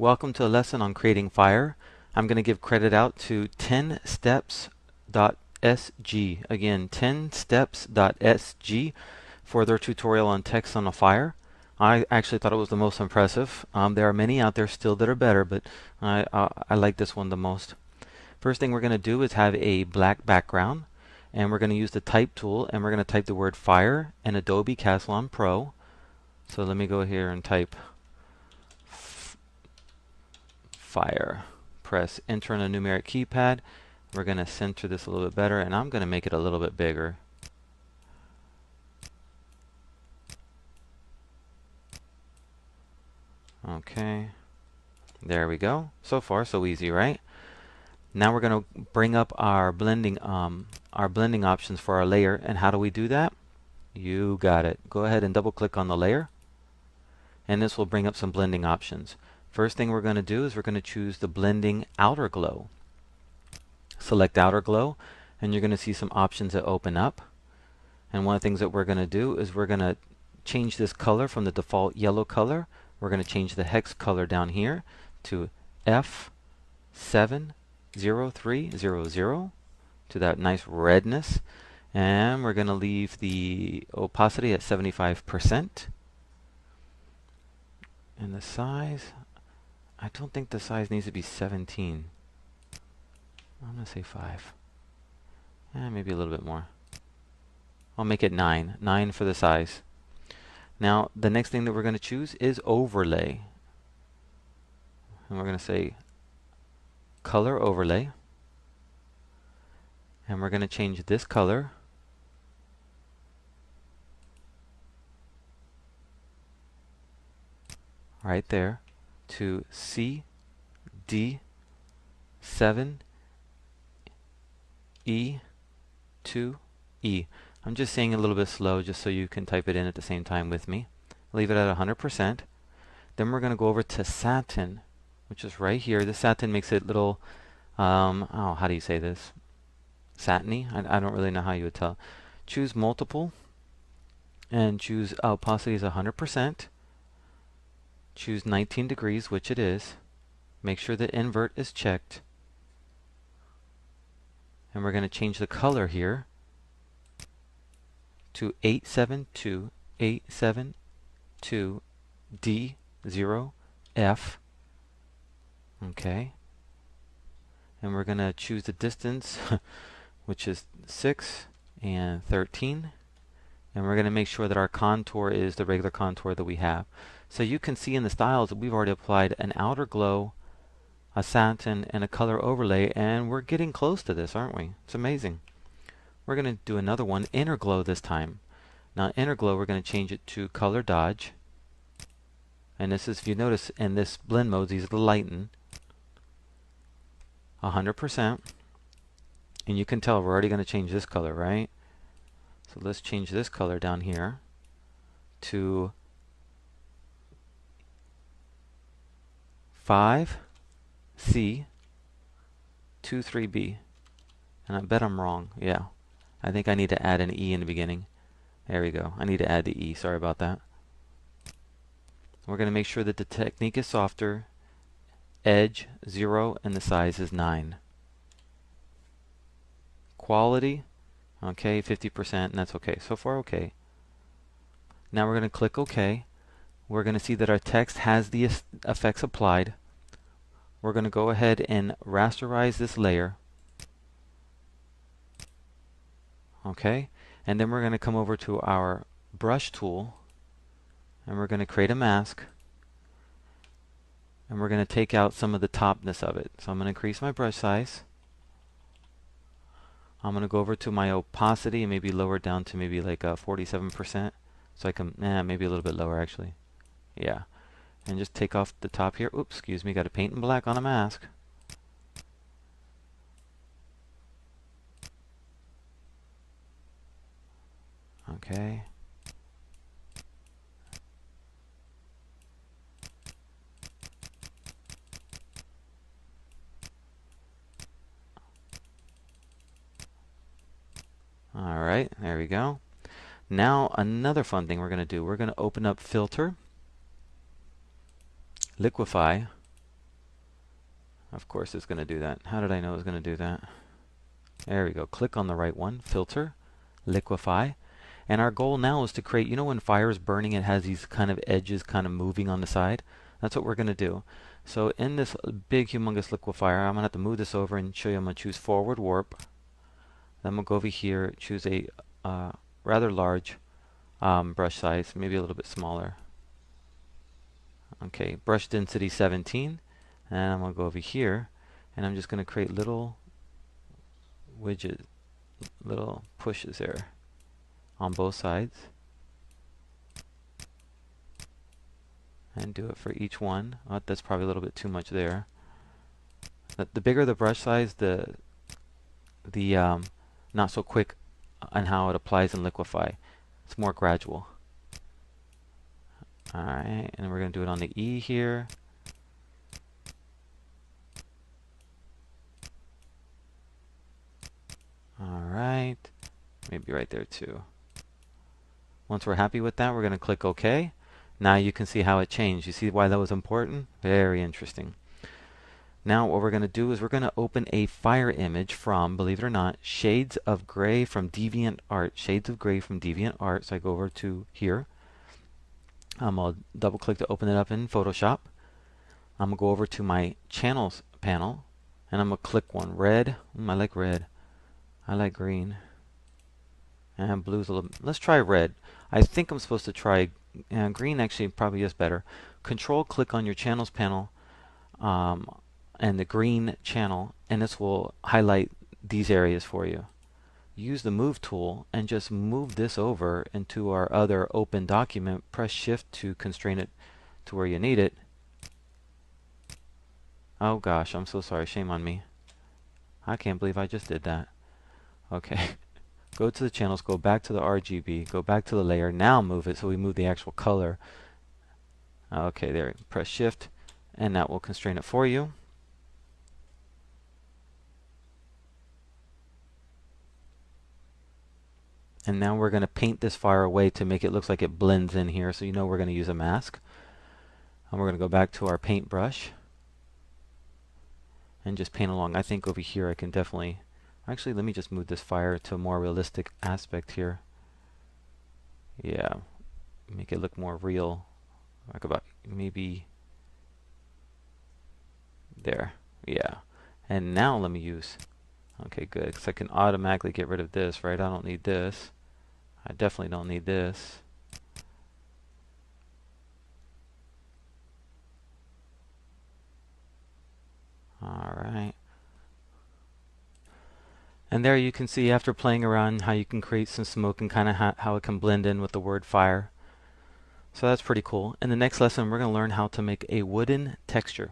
Welcome to a lesson on creating fire. I'm going to give credit out to 10steps.sg. Again, 10steps.sg for their tutorial on text on a fire. I actually thought it was the most impressive. There are many out there still that are better, but I like this one the most. First thing we're going to do is have a black background, and we're going to use the type tool, and we're going to type the word fire in Adobe Caslon Pro. So let me go here and type fire. Press enter on a numeric keypad. We're going to center this a little bit better, and I'm going to make it a little bit bigger. Okay, there we go. So far so easy, right? Now we're going to bring up our blending options for our layer. And how do we do that? You got it. Go ahead and double click on the layer, and this will bring up some blending options. First thing we're going to do is we're going to choose the blending outer glow. Select outer glow, and you're going to see some options that open up. And one of the things that we're going to do is we're going to change this color from the default yellow color. We're going to change the hex color down here to F70300 to that nice redness. And we're going to leave the opacity at 75%. And the size, I don't think the size needs to be 17. I'm going to say 5. Maybe a little bit more. I'll make it 9. 9 for the size. Now, the next thing that we're going to choose is overlay. And we're going to say color overlay. And we're going to change this color right there to CD7E2E. I'm just saying a little bit slow just so you can type it in at the same time with me. Leave it at 100%. Then we're going to go over to satin, which is right here. The satin makes it little, how do you say this? Satiny? I don't really know how you would tell. Choose multiple and choose opacity is 100%. Choose 19 degrees, which it is. Make sure the invert is checked. And we're going to change the color here to 872D0F. Okay. And we're going to choose the distance, which is 6 and 13. And we're going to make sure that our contour is the regular contour that we have. So you can see in the styles that we've already applied an outer glow, a satin, and a color overlay, and we're getting close to this, aren't we? It's amazing. We're going to do another one, inner glow this time. Now inner glow, we're going to change it to color dodge. And this is, if you notice in this blend mode, these are the lighten. 100%. And you can tell we're already going to change this color, right? So let's change this color down here to 5C23B. And I bet I'm wrong. Yeah. I think I need to add an E in the beginning. There we go. I need to add the E. Sorry about that. We're going to make sure that the technique is softer. Edge 0 and the size is 9. Quality, okay, 50%, and that's okay. So far, okay. Now we're going to click OK. We're going to see that our text has the effects applied. We're going to go ahead and rasterize this layer. Okay, and then we're going to come over to our brush tool, and we're going to create a mask. And we're going to take out some of the topness of it. So I'm going to increase my brush size. I'm going to go over to my opacity and maybe lower it down to maybe like 47%. So I can, maybe a little bit lower actually. Yeah. And just take off the top here. Oops, excuse me, got to paint in black on a mask. Okay. Alright, there we go. Now another fun thing we're going to do, we're going to open up Filter, Liquify, Of course it's going to do that. How did I know it was going to do that? There we go. Click on the right one. Filter. Liquify. And our goal now is to create, you know when fire is burning, it has these kind of edges kind of moving on the side? That's what we're going to do. So in this big humongous liquefier, I'm going to have to move this over and show you. I'm going to choose forward warp. Then I'm going to go over here, choose a rather large brush size, maybe a little bit smaller. Okay, brush density 17. And I'm going to go over here, and I'm just going to create little widgets, little pushes there on both sides. And do it for each one. Oh, that's probably a little bit too much there. The bigger the brush size, the not so quick on how it applies in liquify. It's more gradual. Alright, and we're going to do it on the E here. Alright, maybe right there too. Once we're happy with that, we're going to click OK. Now you can see how it changed. You see why that was important? Very interesting. Now what we're going to do is we're going to open a fire image from, believe it or not, Shades of Gray from DeviantArt. Shades of Gray from DeviantArt. So I go over to here. I'll double click to open it up in Photoshop. I'm going to go over to my channels panel, and I'm going to click one. Red. I like red. I like green. And blue's a little. Let's try red. I think I'm supposed to try green. Actually, probably is better. Control click on your channels panel and the green channel, and this will highlight these areas for you. Use the move tool and just move this over into our other open document. Press shift to constrain it to where you need it. Oh gosh, I'm so sorry. Shame on me. I can't believe I just did that. Okay. Go to the channels, go back to the RGB, go back to the layer. Now move it so we move the actual color. Okay, there. Press shift and that will constrain it for you. And now we're going to paint this fire away to make it look like it blends in here, so you know we're going to use a mask. And we're going to go back to our paintbrush and just paint along. I think over here I can definitely... Actually, let me just move this fire to a more realistic aspect here. Yeah, make it look more real. Like about maybe there. Yeah. And now let me use... Okay, good, because I can automatically get rid of this, right? I don't need this. I definitely don't need this. Alright. And there you can see, after playing around, how you can create some smoke and kind of how it can blend in with the word fire. So that's pretty cool. In the next lesson, we're going to learn how to make a wooden texture.